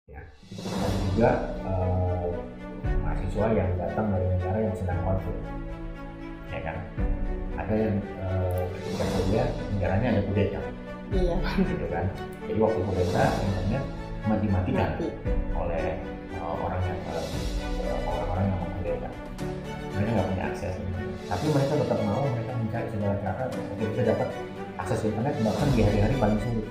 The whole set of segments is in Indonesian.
Ya. Dan juga mahasiswa yang datang dari negara yang sedang konflik, ya kan? Ada yang ketika kuliah negaranya ada kudeta, Iya. gitu kan? Jadi waktu kudeta internet mati-matikan Mati. oleh orang-orang yang mengkudeta. Mereka nggak punya akses, tapi mereka tetap mau, mereka mencari segala cara agar bisa dapat akses internet bahkan di hari-hari paling sulit.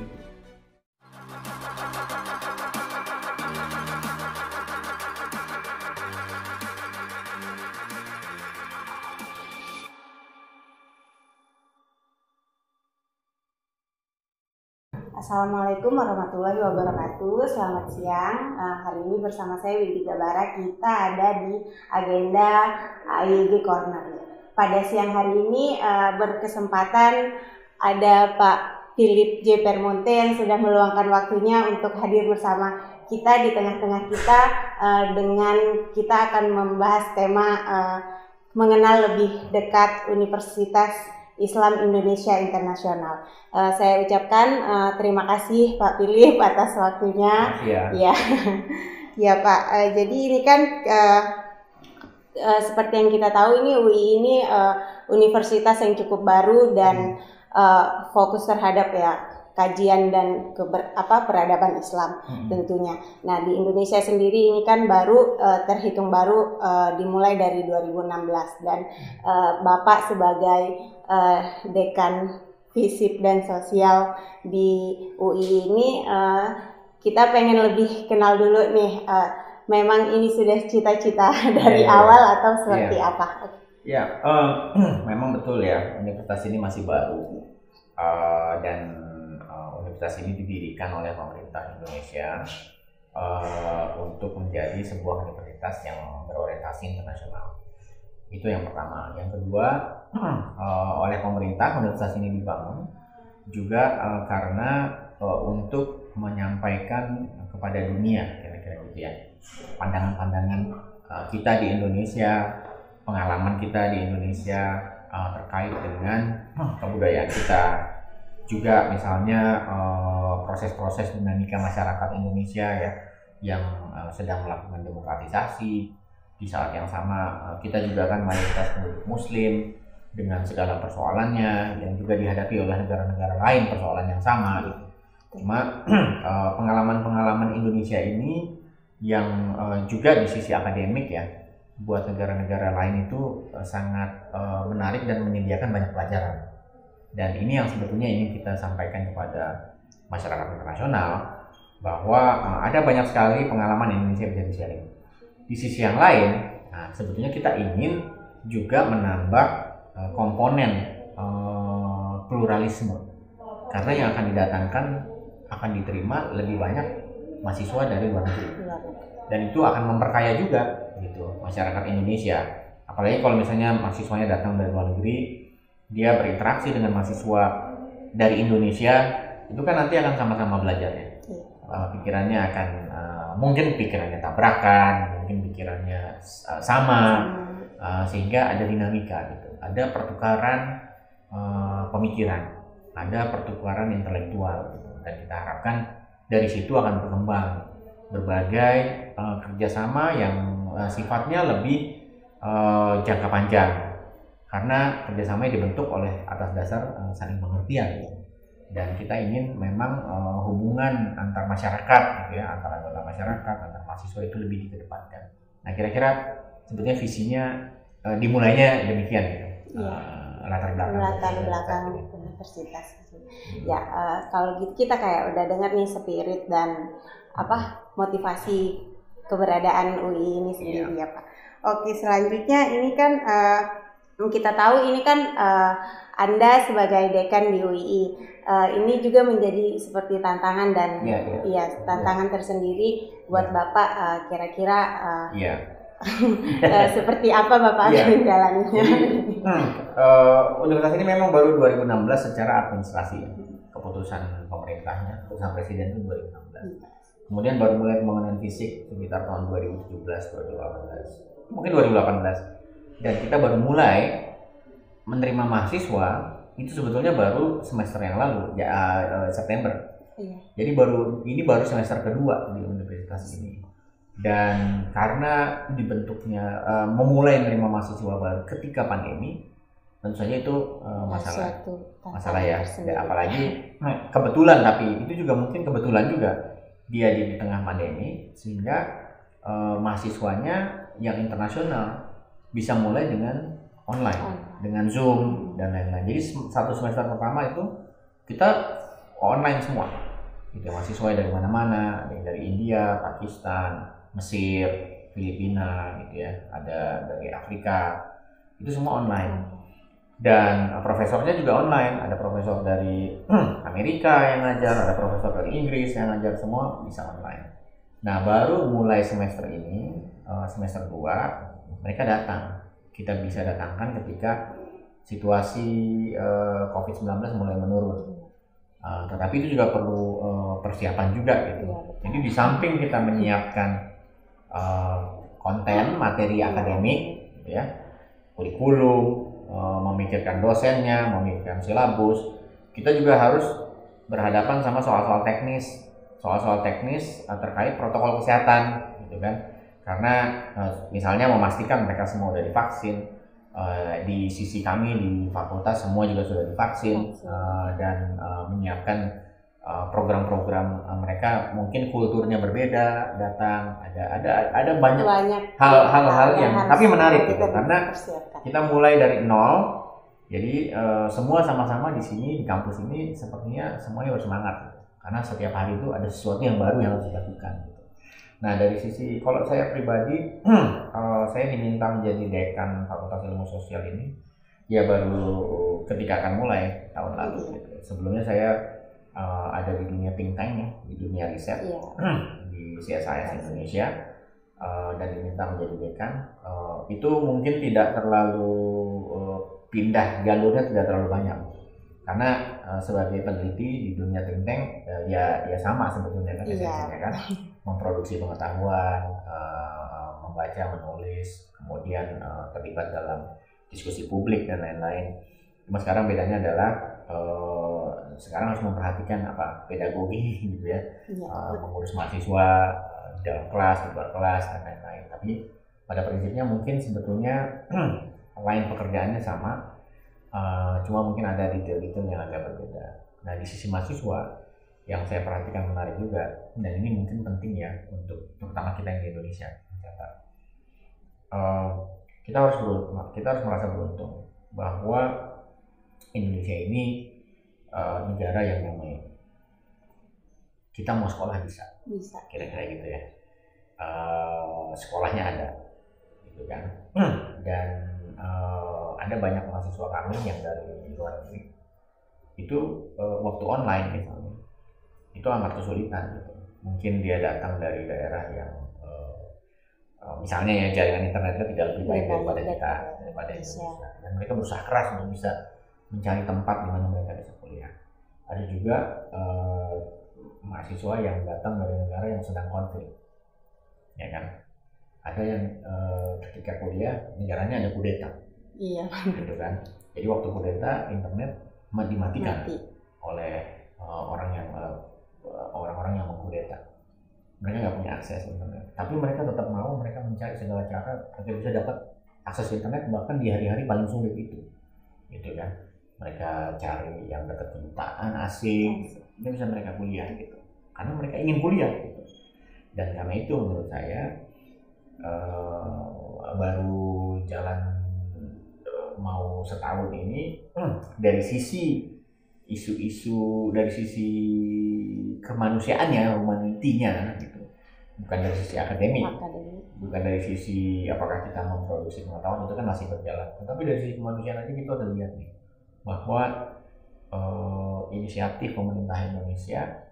Assalamualaikum warahmatullahi wabarakatuh. Selamat siang. Hari ini bersama saya Windy Gabara. Kita ada di agenda AIG Corner. Pada siang hari ini berkesempatan ada Pak Philip J. Permonte yang sudah meluangkan waktunya untuk hadir bersama kita di tengah-tengah kita. Dengan kita akan membahas tema mengenal lebih dekat Universitas Islam Indonesia Internasional. Saya ucapkan terima kasih Pak Philip atas waktunya. Ya, ya Pak. Jadi ini kan seperti yang kita tahu ini UI ini universitas yang cukup baru dan fokus terhadap kajian dan peradaban Islam tentunya. Nah di Indonesia sendiri ini kan baru terhitung baru dimulai dari 2016 dan Bapak sebagai dekan FISIP dan sosial di UI ini kita pengen lebih kenal dulu nih. Memang ini sudah cita-cita dari awal atau seperti apa? Ya, memang betul ya, universitas ini masih baru dan universitas ini didirikan oleh pemerintah Indonesia untuk menjadi sebuah universitas yang berorientasi internasional. Itu yang pertama. Yang kedua, oleh pemerintah universitas ini dibangun juga karena untuk menyampaikan kepada dunia kira-kira gitu ya, pandangan-pandangan kita di Indonesia, pengalaman kita di Indonesia terkait dengan kebudayaan kita, juga misalnya proses-proses dinamika masyarakat Indonesia ya yang sedang melakukan demokratisasi. Di saat yang sama kita juga kan mayoritas penduduk Muslim dengan segala persoalannya yang juga dihadapi oleh negara-negara lain persoalan yang sama. Cuma pengalaman-pengalaman Indonesia ini yang juga di sisi akademik ya buat negara-negara lain itu sangat menarik dan menyediakan banyak pelajaran. Dan ini yang sebetulnya ingin kita sampaikan kepada masyarakat internasional bahwa ada banyak sekali pengalaman Indonesia bisa di-sharing. Di sisi yang lain, sebetulnya kita ingin juga menambah komponen pluralisme, karena yang akan didatangkan akan diterima lebih banyak mahasiswa dari luar negeri, dan itu akan memperkaya juga gitu masyarakat Indonesia. Apalagi kalau misalnya mahasiswanya datang dari luar negeri, dia berinteraksi dengan mahasiswa dari Indonesia, itu kan nanti akan sama-sama belajar ya. Pikirannya akan mungkin pikirannya tabrakan, mungkin pikirannya sama, sehingga ada dinamika gitu, ada pertukaran pemikiran, ada pertukaran intelektual gitu. Dan kita harapkan dari situ akan berkembang berbagai kerjasama yang sifatnya lebih jangka panjang, karena kerjasama yang dibentuk oleh atas dasar saling pengertian gitu. Dan kita ingin memang hubungan antar masyarakat gitu ya, antara anggota masyarakat, antar mahasiswa itu lebih dikedepankan. Nah kira-kira sebetulnya visinya dimulainya demikian gitu. Latar belakang universitas. Ya kalau gitu kita kayak udah dengar nih spirit dan motivasi keberadaan UI ini sendiri ya Pak. Oke, selanjutnya ini kan kita tahu ini kan Anda sebagai dekan di UI ini juga menjadi seperti tantangan dan tantangan tersendiri buat Bapak. Kira-kira seperti apa Bapak akan menjalaninya? Universitas ini memang baru 2016 secara administrasi, keputusan pemerintahnya, keputusan presiden itu 2016. Kemudian baru mulai pembangunan fisik sekitar tahun 2017, 2018, mungkin 2018. Dan kita baru mulai menerima mahasiswa itu sebetulnya baru semester yang lalu, September. Iya. Jadi ini baru semester kedua di universitas ini. Dan karena dibentuknya memulai menerima mahasiswa baru ketika pandemi, tentu saja itu masalah ya. Dan apalagi kebetulan, tapi itu juga mungkin kebetulan juga dia di tengah pandemi, sehingga mahasiswanya yang internasional bisa mulai dengan online, dengan Zoom dan lain-lain. Jadi satu semester pertama itu kita online semua. Gitu, mahasiswa dari mana-mana, ada yang dari India, Pakistan, Mesir, Filipina, gitu ya, ada dari Afrika, itu semua online. Dan profesornya juga online, ada profesor dari Amerika yang ngajar, ada profesor dari Inggris yang ngajar, semua bisa online. Nah, baru mulai semester ini, semester 2, mereka datang. Kita bisa datangkan ketika situasi COVID-19 mulai menurun. Tetapi itu juga perlu persiapan juga gitu. Jadi di samping kita menyiapkan konten, materi akademik, gitu ya, kurikulum, memikirkan dosennya, memikirkan silabus, kita juga harus berhadapan sama soal-soal teknis terkait protokol kesehatan, gitu kan? Karena misalnya memastikan mereka semua sudah divaksin, di sisi kami di fakultas semua juga sudah divaksin, dan menyiapkan program-program mereka, mungkin kulturnya berbeda, datang ada banyak hal-hal yang tapi menarik gitu, karena kita mulai dari nol. Jadi semua sama-sama di sini di kampus ini sepertinya semuanya bersemangat, karena setiap hari itu ada sesuatu yang baru yang harus dilakukan. Nah, dari sisi kalau saya pribadi, saya diminta menjadi dekan Fakultas Ilmu Sosial ini ya baru ketika akan mulai tahun lalu gitu. Sebelumnya saya ada di dunia think tank ya, di dunia riset, di CSIS Indonesia, dan diminta menjadi dekan. Itu mungkin tidak terlalu pindah jalurnya, tidak terlalu banyak, karena sebagai peneliti di dunia think tank ya sama sebetulnya kan, esensinya kan memproduksi pengetahuan, membaca, menulis, kemudian terlibat dalam diskusi publik dan lain-lain. Cuma sekarang bedanya adalah sekarang harus memperhatikan pedagogi gitu ya, mengurus mahasiswa dalam kelas, di luar kelas dan lain-lain. Tapi pada prinsipnya mungkin sebetulnya lain pekerjaannya sama, cuma mungkin ada detail-detail yang agak berbeda. Nah, di sisi mahasiswa yang saya perhatikan menarik juga, dan ini mungkin penting ya untuk terutama kita yang di Indonesia, kita harus merasa beruntung bahwa Indonesia ini negara yang damai. Kita mau sekolah bisa. Kira-kira gitu ya. Sekolahnya ada, gitu kan. Dan ada banyak mahasiswa kami yang dari luar negeri itu waktu online misalnya itu amat kesulitan gitu. Mungkin dia datang dari daerah yang misalnya ya jaringan internetnya tidak lebih baik daripada Indonesia, dan mereka berusaha keras untuk bisa mencari tempat di mana mereka bisa kuliah. Ada juga mahasiswa yang datang dari negara yang sedang konflik, ya kan? Ada yang ketika kuliah negaranya ada kudeta, gitu kan? Jadi waktu kudeta internet dimatikan oleh orang-orang yang mengkudeta. Mereka nggak punya akses internet, tapi mereka tetap mau, mereka mencari segala cara agar bisa dapat akses internet, bahkan di hari-hari paling sulit itu, gitu kan? Mereka cari yang dekat kedutaan asing, dia bisa mereka kuliah gitu, karena mereka ingin kuliah gitu. Dan karena itu menurut saya baru jalan mau setahun ini, dari sisi isu-isu, dari sisi kemanusiaannya, humanitinya gitu, bukan dari sisi akademik, bukan dari sisi apakah kita memproduksi pengetahuan, itu kan masih berjalan, tapi dari sisi kemanusiaan aja kita udah lihat nih bahwa inisiatif pemerintah Indonesia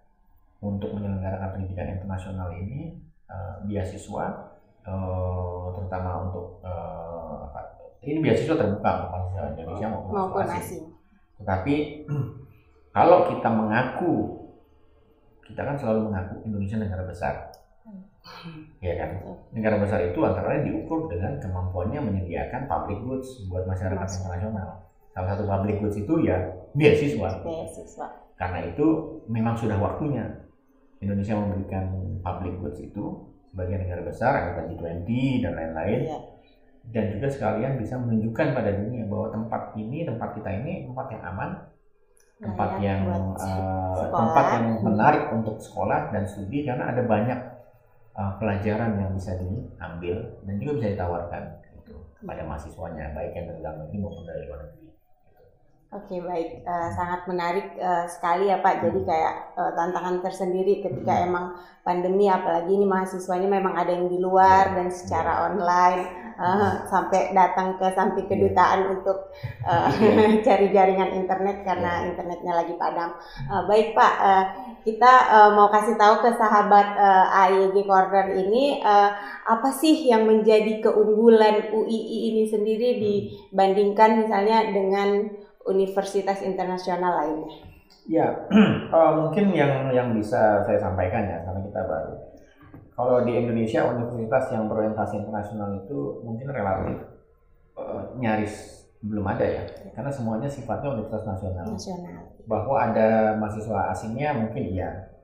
untuk menyelenggarakan pendidikan internasional ini, beasiswa, terutama untuk ini beasiswa terbuka mahasiswa Indonesia maupun asing. Tetapi kalau kita mengaku, kita kan selalu mengaku Indonesia negara besar, ya kan? Negara besar itu antara lain diukur dengan kemampuannya menyediakan public goods buat masyarakat internasional. Salah satu public goods itu ya beasiswa. Beasiswa. Karena itu memang sudah waktunya Indonesia memberikan public goods itu sebagai negara besar, anggota G20 dan lain-lain. Iya. Dan juga sekalian bisa menunjukkan pada dunia bahwa tempat kita ini tempat yang aman, tempat yang tempat yang menarik untuk sekolah dan studi, karena ada banyak pelajaran yang bisa diambil dan juga bisa ditawarkan gitu kepada mahasiswanya, baik yang dari dalam negeri maupun dari luar negeri. Oke, baik, sangat menarik sekali ya Pak. Jadi kayak tantangan tersendiri ketika emang pandemi, apalagi ini mahasiswanya memang ada yang di luar dan secara online sampai datang ke kedutaan untuk cari jaringan internet karena internetnya lagi padam. Baik Pak, kita mau kasih tahu ke sahabat AIG Corner ini apa sih yang menjadi keunggulan UII ini sendiri dibandingkan misalnya dengan universitas internasional lainnya. Ya, mungkin yang bisa saya sampaikan ya, karena kita baru. Kalau di Indonesia universitas yang berorientasi internasional itu mungkin relatif nyaris belum ada ya, karena semuanya sifatnya universitas nasional. Bahwa ada mahasiswa asingnya mungkin iya.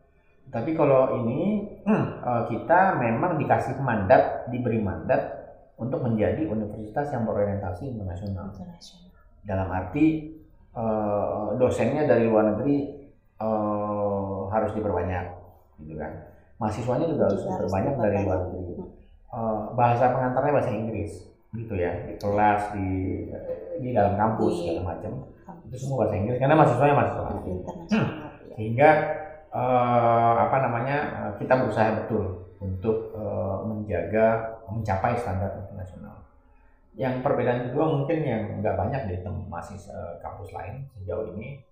Tapi kalau ini kita memang diberi mandat untuk menjadi universitas yang berorientasi internasional. Dalam arti dosennya dari luar negeri harus diperbanyak, gitu kan. Mahasiswanya juga harus diperbanyak dari luar negeri. Bahasa pengantarnya bahasa Inggris, gitu ya. Di kelas, di dalam kampus segala macam, itu semua bahasa Inggris karena mahasiswanya mahasiswa internasional. Sehingga kita berusaha betul untuk mencapai standar internasional. Yang perbedaan kedua mungkin yang nggak banyak di kampus lain sejauh ini.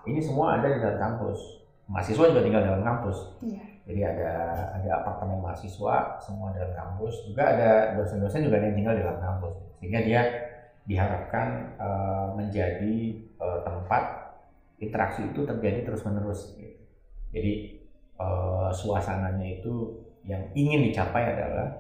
Ini semua ada di dalam kampus. Mahasiswa juga tinggal dalam kampus. Jadi ada apartemen mahasiswa semua dalam kampus. Juga ada dosen-dosen juga yang tinggal di dalam kampus. Sehingga dia diharapkan menjadi tempat interaksi itu terjadi terus-menerus. Jadi suasananya itu yang ingin dicapai adalah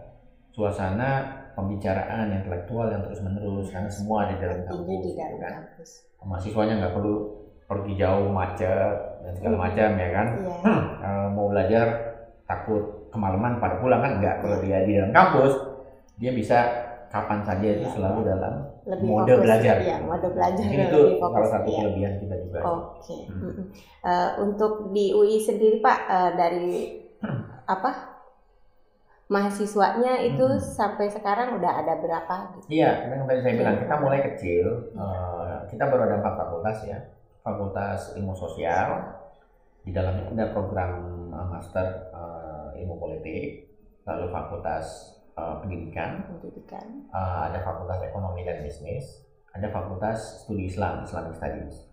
suasana pembicaraan intelektual yang terus-menerus, karena semua ada di dalam kampus. Mahasiswanya nggak perlu pergi jauh, macet dan segala macam ya kan. Mau belajar takut kemalaman pada pulang kan enggak. Kalau dia di dalam kampus, dia bisa kapan saja itu selalu dalam mode belajar. Mode belajar. Itu salah satu kelebihan kita juga. Oke. Untuk di UI sendiri Pak, dari mahasiswanya itu sampai sekarang udah ada berapa? Iya, yang tadi saya bilang kita mulai kecil. Kita baru ada 4 fakultas ya. Fakultas Ilmu Sosial, di dalamnya ada program master Ilmu Politik, lalu Fakultas Pendidikan, ada Fakultas Ekonomi dan Bisnis, ada Fakultas Studi Islamic Studies.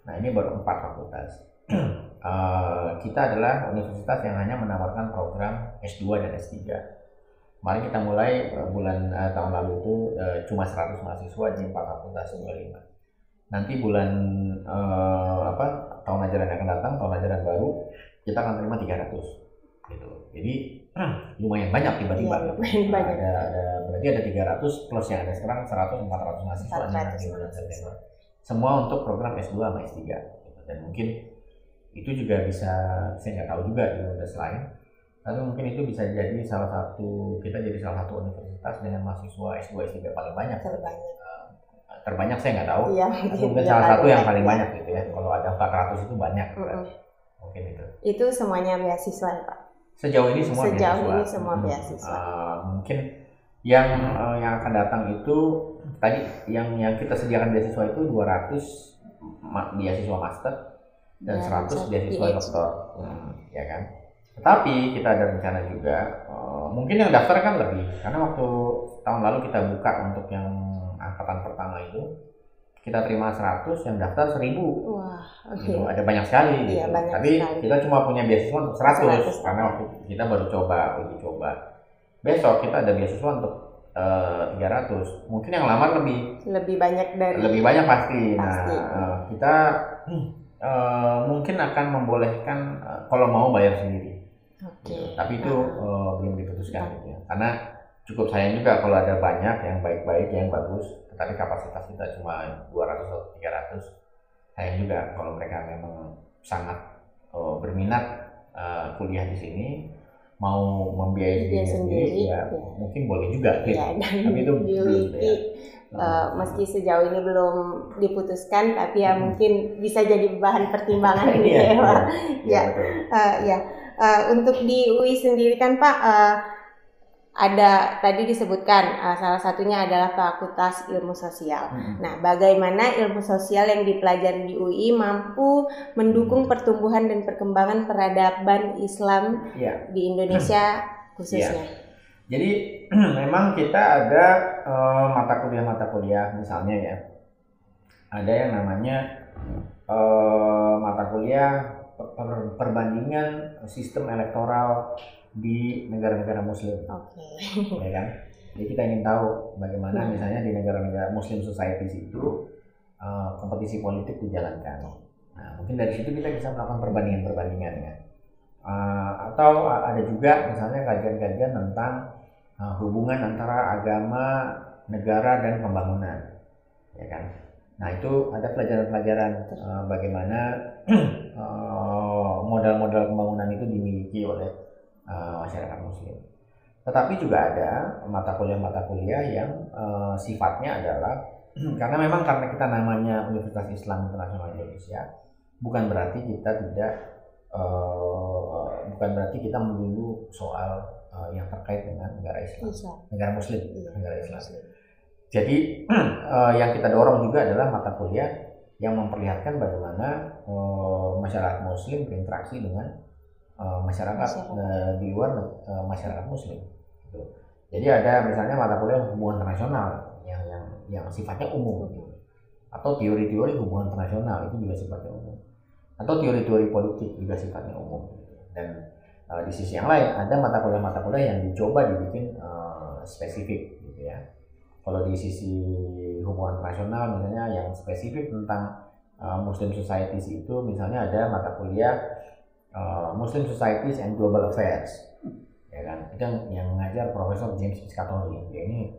Nah ini baru 4 fakultas. Kita adalah universitas yang hanya menawarkan program S2 dan S3. Kemarin kita mulai tahun lalu itu cuma 100 mahasiswa di 4 fakultas 25. Nanti bulan tahun ajaran yang akan datang, tahun ajaran baru, kita akan terima 300 gitu. Jadi lumayan banyak tiba-tiba. Berarti ada 300 plus yang ada sekarang 100-400 mahasiswa nanti bulan September. Semua untuk program S2 sama S3 gitu. Dan mungkin itu juga bisa, saya nggak tahu juga di universitas lain, tapi mungkin itu bisa jadi salah satu universitas dengan mahasiswa S2 S3 paling banyak. Terbanyak saya nggak tahu, tapi mungkin salah satu yang paling banyak gitu ya. Kalau ada 400 itu banyak berarti. Mungkin itu semuanya beasiswa ya Pak? Sejauh ini semua beasiswa. Mungkin yang akan datang itu tadi yang kita sediakan beasiswa itu 200 beasiswa master dan 100 beasiswa doktor, ya kan. Tetapi kita ada rencana juga, mungkin yang daftar kan lebih, karena waktu tahun lalu kita buka untuk yang angkatan pertama itu kita terima 100, yang daftar 1000. Wah, gitu. Ada banyak sekali gitu. Tapi kita cuma punya beasiswa untuk 100 karena waktu kita baru uji coba. Besok kita ada beasiswa untuk 300. Mungkin yang lamar lebih banyak pasti. Nah, kita mungkin akan membolehkan kalau mau bayar sendiri. Tapi itu belum diputuskan gitu ya. Karena cukup sayang juga kalau ada banyak yang baik-baik, yang bagus, tetapi kapasitas kita cuma 200 atau 300. Sayang juga kalau mereka memang sangat berminat kuliah di sini, mau membiayai dirinya sendiri, ya mungkin boleh juga gitu. Ya, dan tapi itu di UII meski sejauh ini belum diputuskan, tapi ya mungkin bisa jadi bahan pertimbangan gitu ya Pak. Untuk di UI sendiri kan Pak, ada tadi disebutkan salah satunya adalah Fakultas Ilmu Sosial. Nah, bagaimana ilmu sosial yang dipelajari di UI mampu mendukung pertumbuhan dan perkembangan peradaban Islam di Indonesia khususnya? Jadi memang kita ada mata kuliah misalnya ya, ada yang namanya mata kuliah perbandingan sistem elektoral di negara-negara Muslim. Ya kan? Jadi kita ingin tahu bagaimana misalnya di negara-negara Muslim societies itu kompetisi politik dijalankan. Nah, mungkin dari situ kita bisa melakukan perbandingan ya. Atau ada juga misalnya kajian-kajian tentang hubungan antara agama, negara, dan pembangunan, ya kan? Nah, itu ada pelajaran-pelajaran bagaimana modal-modal pembangunan itu dimiliki oleh masyarakat Muslim. Tetapi juga ada mata kuliah yang sifatnya adalah karena kita namanya Universitas Islam Internasional Indonesia, bukan berarti kita melulu soal yang terkait dengan negara Islam. Negara Muslim, negara Islam. Jadi yang kita dorong juga adalah mata kuliah yang memperlihatkan bagaimana masyarakat Muslim berinteraksi dengan masyarakat di luar masyarakat Muslim. Gitu. Jadi ada misalnya mata kuliah hubungan internasional yang sifatnya umum, gitu. Atau teori-teori hubungan internasional itu juga sifatnya umum. Atau teori-teori politik juga sifatnya umum. Dan di sisi yang lain ada mata kuliah yang dicoba dibikin spesifik gitu ya. Kalau di sisi hubungan internasional misalnya yang spesifik tentang Muslim Societies itu misalnya ada mata kuliah Muslim Societies and Global Affairs, ya kan? Itu yang mengajar Profesor James Piscatori. Dia ini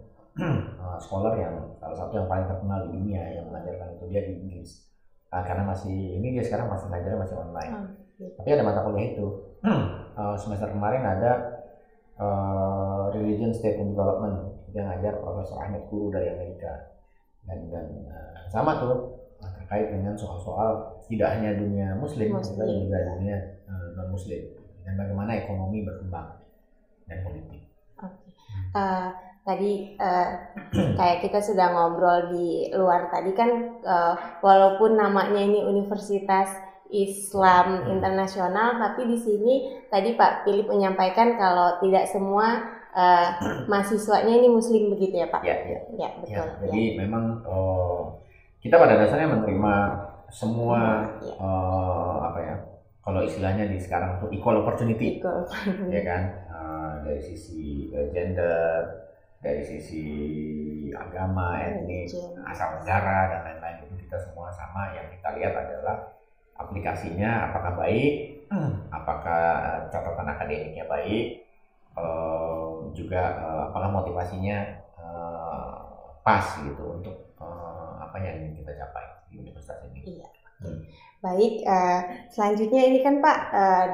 scholar yang salah satu yang paling terkenal di dunia yang mengajarkan itu, dia di Inggris. Karena dia sekarang masih mengajar masih online. Tapi ada mata kuliah itu. Semester kemarin ada Religion, State and Development yang ngajar Profesor Ahmed Guru dari Amerika, dan sama tuh terkait dengan soal-soal tidak hanya dunia Muslim, tapi juga dunia non Muslim, dan bagaimana ekonomi berkembang dan politik. Tadi kayak kita sudah ngobrol di luar tadi kan, walaupun namanya ini Universitas Islam Internasional, tapi di sini tadi Pak Philip menyampaikan kalau tidak semua mahasiswanya ini Muslim, begitu ya Pak? Ya, betul. Jadi memang kita pada dasarnya menerima semua kalau istilahnya di sekarang itu equal opportunity, ya kan? Dari sisi gender, dari sisi agama, etnik, asal negara dan lain-lain, itu kita semua sama. Yang kita lihat adalah aplikasinya apakah baik, apakah catatan akademiknya baik, juga apakah motivasinya pas gitu untuk apa yang ingin kita capai di universitas ini. Baik, selanjutnya ini kan Pak,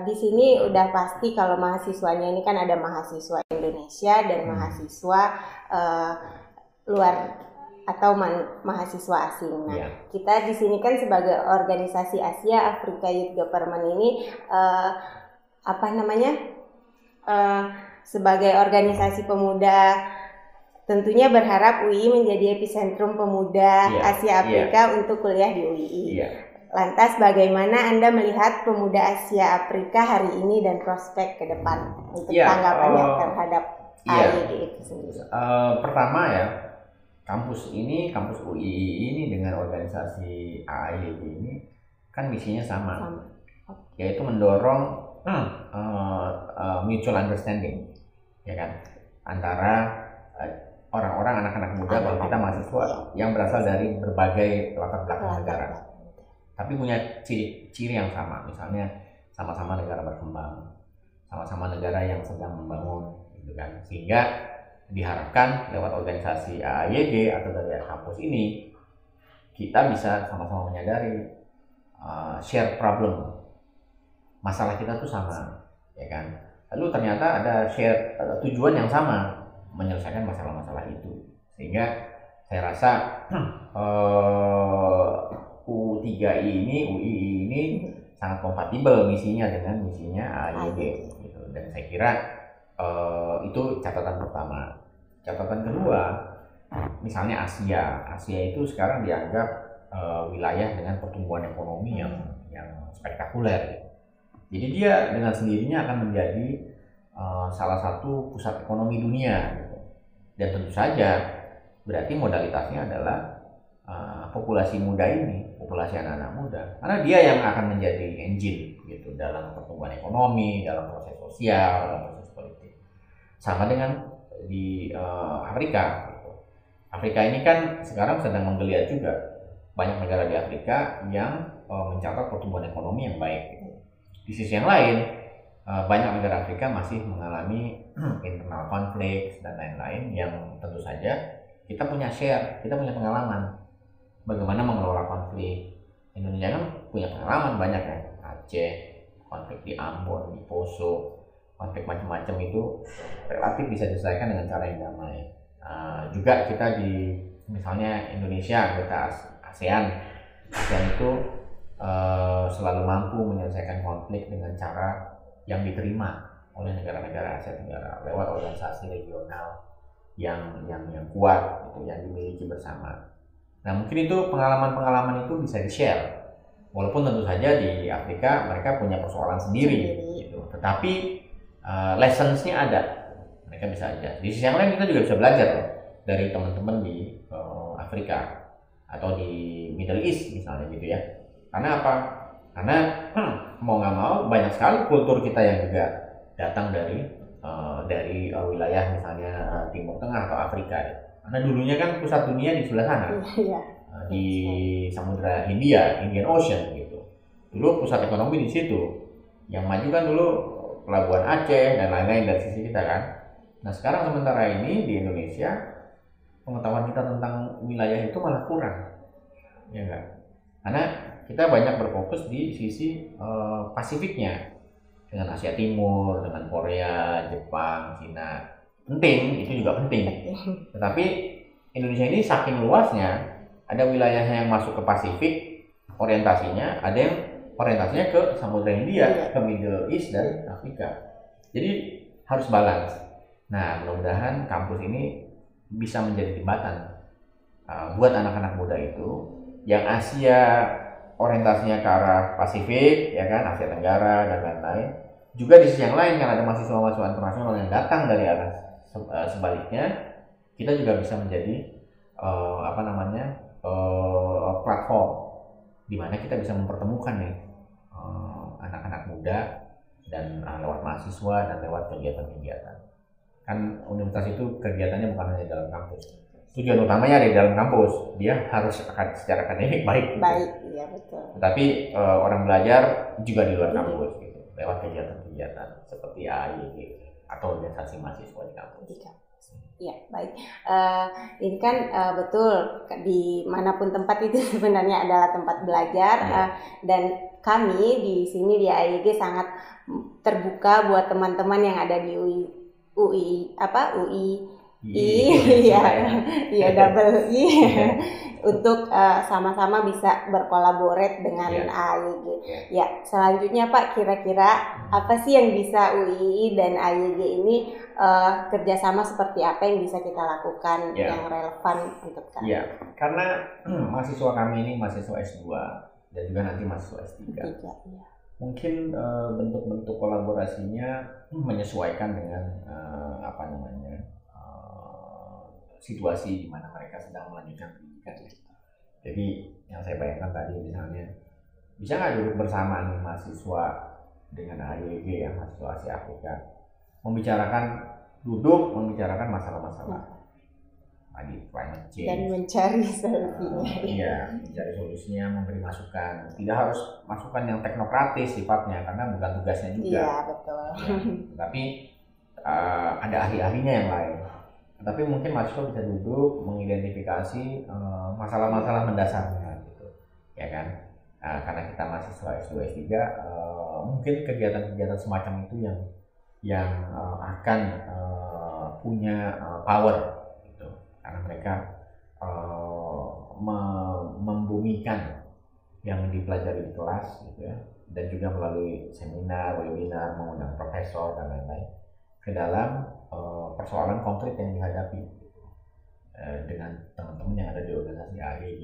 di sini udah pasti kalau mahasiswanya ini kan ada mahasiswa Indonesia dan mahasiswa luar atau mahasiswa asing. Nah, kita di sini kan sebagai organisasi Asia Africa Youth Government ini sebagai organisasi pemuda tentunya berharap UI menjadi epicentrum pemuda Asia Afrika untuk kuliah di UI. Lantas bagaimana Anda melihat pemuda Asia Afrika hari ini dan prospek ke depan untuk tanggapannya terhadap AIG itu sendiri? Pertama ya, kampus UI ini dengan organisasi AIG ini kan misinya sama. Yaitu mendorong mutual understanding, ya kan, antara orang-orang, anak-anak muda, kalau kita mahasiswa yang berasal dari berbagai latar belakang negara, tapi punya ciri yang sama, misalnya sama-sama negara berkembang, sama-sama negara yang sedang membangun, gitu kan, sehingga diharapkan lewat organisasi AAYG atau dari kampus ini kita bisa sama-sama menyadari share problem, masalah kita tuh sama, ya kan? Lalu ternyata ada share tujuan yang sama menyelesaikan masalah-masalah itu, sehingga saya rasa UI ini sangat kompatibel misinya dengan misinya AAYG gitu. Dan saya kira itu catatan pertama. Catatan kedua, misalnya Asia itu sekarang dianggap wilayah dengan pertumbuhan ekonomi yang spektakuler gitu. Jadi dia dengan sendirinya akan menjadi salah satu pusat ekonomi dunia gitu. Dan tentu saja berarti modalitasnya adalah populasi muda ini, populasi anak-anak muda, karena dia yang akan menjadi engine gitu dalam pertumbuhan ekonomi, dalam proses sosial, dalam proses politik. Sama dengan di Afrika gitu. Afrika ini kan sekarang sedang menggeliat juga, banyak negara di Afrika yang mencatat pertumbuhan ekonomi yang baik gitu. Di sisi yang lain, banyak negara Afrika masih mengalami internal konflik dan lain-lain yang tentu saja kita punya share, kita punya pengalaman bagaimana mengelola konflik. Indonesia kan punya pengalaman banyak ya, Aceh, konflik di Ambon, di Poso, konflik macam-macam itu relatif bisa diselesaikan dengan cara yang damai. Juga kita di misalnya Indonesia, anggota ASEAN itu selalu mampu menyelesaikan konflik dengan cara yang diterima oleh negara-negara Asia Tenggara lewat organisasi regional yang kuat gitu, yang dimiliki bersama. Nah, mungkin itu pengalaman-pengalaman itu bisa di-share. Walaupun tentu saja di Afrika mereka punya persoalan sendiri gitu. Tetapi lessons-nya ada. Mereka bisa aja. Di sisi yang lain kita juga bisa belajar loh dari teman-teman di Afrika atau di Middle East misalnya gitu ya. Karena apa? Karena mau nggak mau banyak sekali kultur kita yang juga datang dari wilayah misalnya Timur Tengah atau Afrika ya. Karena dulunya kan pusat dunia di sebelah sana, di Samudra Hindia, Indian Ocean gitu. Dulu pusat ekonomi di situ. Yang maju kan dulu pelabuhan Aceh dan lain-lain dari sisi kita kan. Nah sekarang sementara ini di Indonesia pengetahuan kita tentang wilayah itu malah kurang, ya enggak? Karena kita banyak berfokus di sisi Pasifiknya dengan Asia Timur, dengan Korea, Jepang, Cina. Penting, itu juga penting. Tetapi Indonesia ini saking luasnya, ada wilayahnya yang masuk ke Pasifik orientasinya, ada yang orientasinya ke Samudra Hindia, ke Middle East dan Afrika. Jadi harus balance. Nah, mudah-mudahan kampus ini bisa menjadi jembatan buat anak-anak muda itu yang Asia orientasinya ke arah Pasifik, ya kan, Asia Tenggara dan lain-lain. Juga di sisi yang lain kan ada mahasiswa-mahasiswa internasional yang datang dari arah sebaliknya, kita juga bisa menjadi platform di mana kita bisa mempertemukan nih anak-anak muda dan lewat mahasiswa dan lewat kegiatan-kegiatan. Kan universitas itu kegiatannya bukan hanya dalam kampus. Tujuan utamanya ada di dalam kampus, dia harus secara akademik baik. Baik, iya betul. Tetapi orang belajar juga di luar kampus gitu, lewat kegiatan-kegiatan seperti AAYG atau organisasi mahasiswa di kampus. Iya, baik. Ini kan betul di manapun tempat itu sebenarnya adalah tempat belajar dan kami di sini di AAYG sangat terbuka buat teman-teman yang ada di UI double I untuk sama-sama bisa berkolaborate dengan AAYG. Ya, selanjutnya Pak, kira-kira apa sih yang bisa UI dan AAYG ini kerjasama seperti apa yang bisa kita lakukan yang relevan untuk kami? Ya, karena mahasiswa kami ini mahasiswa S2 dan juga nanti mahasiswa S3. Mungkin bentuk-bentuk kolaborasinya menyesuaikan dengan situasi di mana mereka sedang melanjutkan pendidikan. Jadi yang saya bayangkan tadi misalnya bisa nggak duduk bersama nih mahasiswa dengan AAYG ya, mahasiswa Asia Afrika, membicarakan masalah-masalah lagi climate change dan mencari solusinya. Iya, mencari solusinya, memberi masukan. Tidak harus masukan yang teknokratis sifatnya karena bukan tugasnya juga. Iya, betul. Ya, tapi ada ahli-ahlinya yang lain Tapi mungkin mahasiswa bisa duduk mengidentifikasi masalah-masalah mendasarnya gitu, ya kan? Nah, karena kita mahasiswa S2 S3, mungkin kegiatan-kegiatan semacam itu yang akan punya power gitu, karena mereka membumikan yang dipelajari di kelas gitu ya, dan juga melalui seminar, webinar, mengundang profesor dan lain-lain ke dalam persoalan konkret yang dihadapi dengan teman-teman yang ada di organisasi AEG,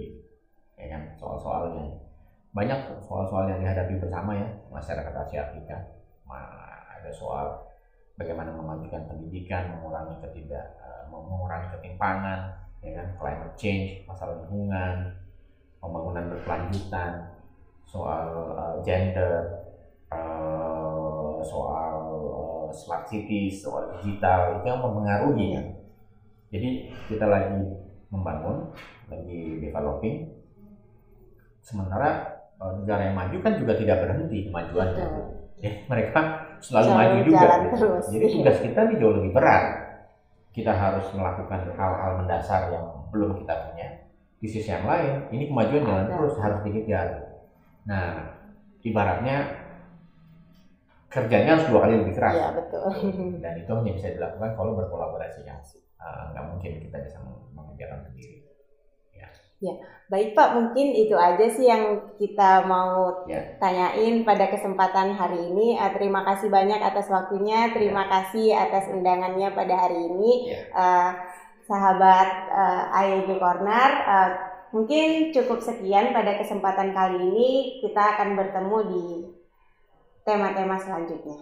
ya kan? Soal-soal yang banyak, soal-soal yang dihadapi bersama ya masyarakat Asia Afrika. Ada soal bagaimana memajukan pendidikan, mengurangi ketimpangan, ya kan, climate change, masalah lingkungan, pembangunan berkelanjutan, soal gender, soal smart cities, soal digital, itu yang mempengaruhi ya. Jadi kita lagi membangun, lagi developing, sementara negara yang maju kan juga tidak berhenti kemajuannya. Ya, mereka selalu maju juga gitu. Jadi tugas kita nih jauh lebih berat. Kita harus melakukan hal-hal mendasar yang belum kita punya. Di sisi yang lain, ini kemajuan jalan terus, harus dikejar. Nah, ibaratnya kerjanya harus 2 kali lebih keras. Iya, betul. Dan itu hanya bisa dilakukan kalau berkolaborasi. Nggak mungkin kita bisa mengerjakan sendiri. Ya, baik Pak, mungkin itu aja sih yang kita mau tanyain pada kesempatan hari ini. Terima kasih banyak atas waktunya, terima kasih atas undangannya pada hari ini, sahabat AEG Corner. Mungkin cukup sekian pada kesempatan kali ini, kita akan bertemu di tema-tema selanjutnya.